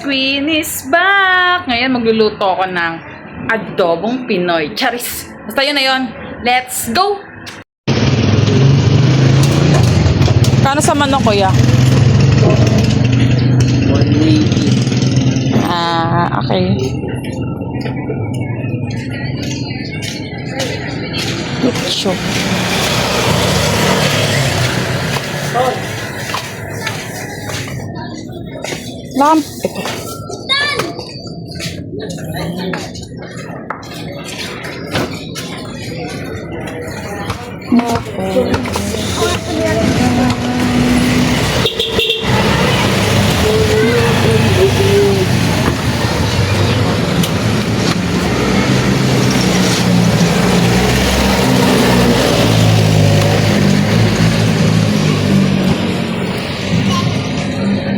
Queen is back! Ngayon magluluto ako ng adobong Pinoy. Charis! Basta yun na yun. Let's go! Kano sa manok, kuya? 180. Okay. Lucho. Lamp. Ito.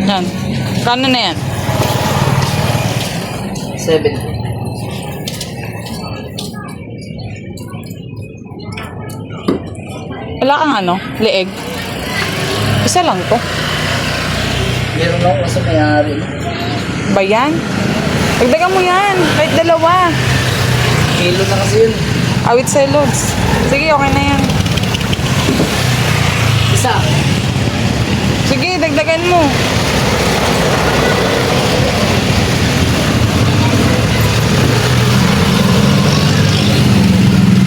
Yan. Kano na yan? 70. Wala kang ano? Leeg? Isa lang to. Meron ako sa may-ari. Ba yan? Dagdagan mo yan. Kahit dalawa. Kilo na kasi yun. Awit celods. Sige, okay na yan. Isa. Sige, dagdagan mo.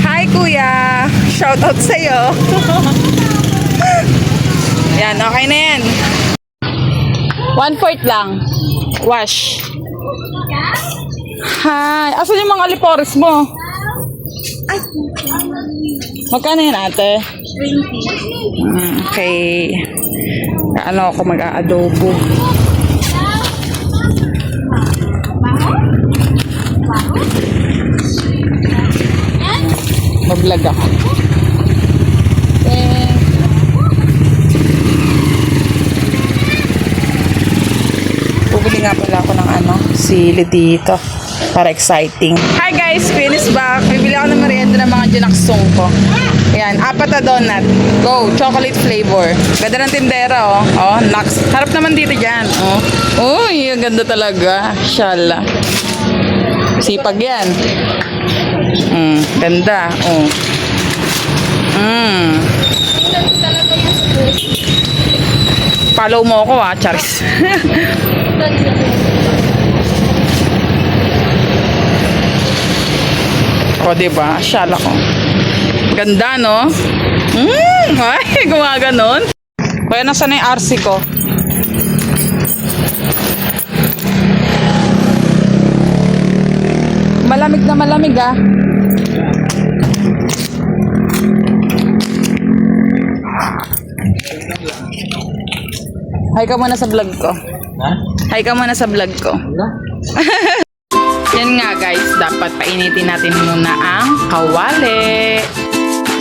Hi, kuya. Shoutout sa'yo. Yan, okay na yan. 1/4 lang. Wash. Hi. Asan yung mga alipores mo? Magkano yan, ate? 20. Okay. Ano ako mag-aadobo? Mag-vlog ako. Bumili nga pala ako ng sili dito. Para exciting. Hi guys! Queen is back. Bibili ako ng merienda ng mga ginaksong ko. Ayan, 4 na donut. Go! Chocolate flavor. Ganda ng tindera, oh. Oh, Nax. Harap naman dito dyan. Oh. Uy, ang ganda talaga. Shala. Sipag yan. Ganda. Oh. Follow mo ako, Charis. O, diba? Shala ko. Ganda, no? Ay, gumaganon. Kaya nasa na yung RC ko? Malamig na malamig, ah. Hi ka muna sa vlog ko. Ha? Hi ka muna sa vlog ko. Wala. Yan nga guys, dapat painitin natin muna ang kawali.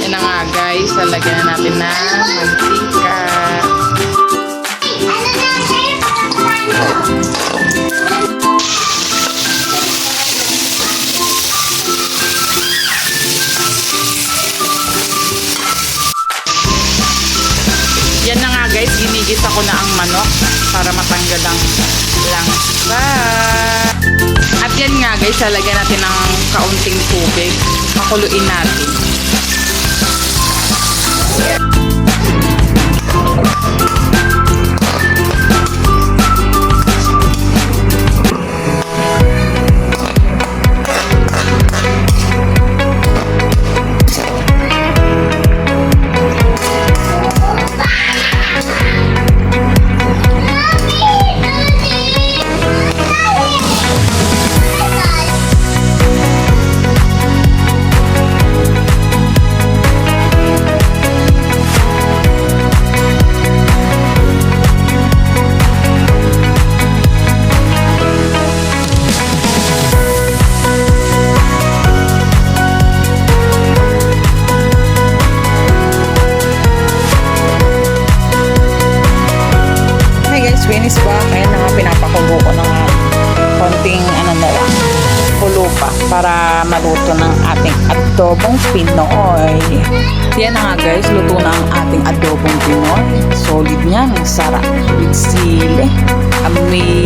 Yan na nga guys, lalagyan na natin ng mantika. Yan na nga guys, ginigisa ko na ang manok para matanggal ang langsa. At yan nga guys, lalagyan natin ng kaunting tubig. Pakuluin natin. Finish ba? Ngayon na nga pinapakulo ko ng konting na lang, kulo pa para maluto ng ating adobong Pinoy. Yan na nga guys, luto na ang ating adobong Pinoy. Solid niyan, sarap with sili. Amazing.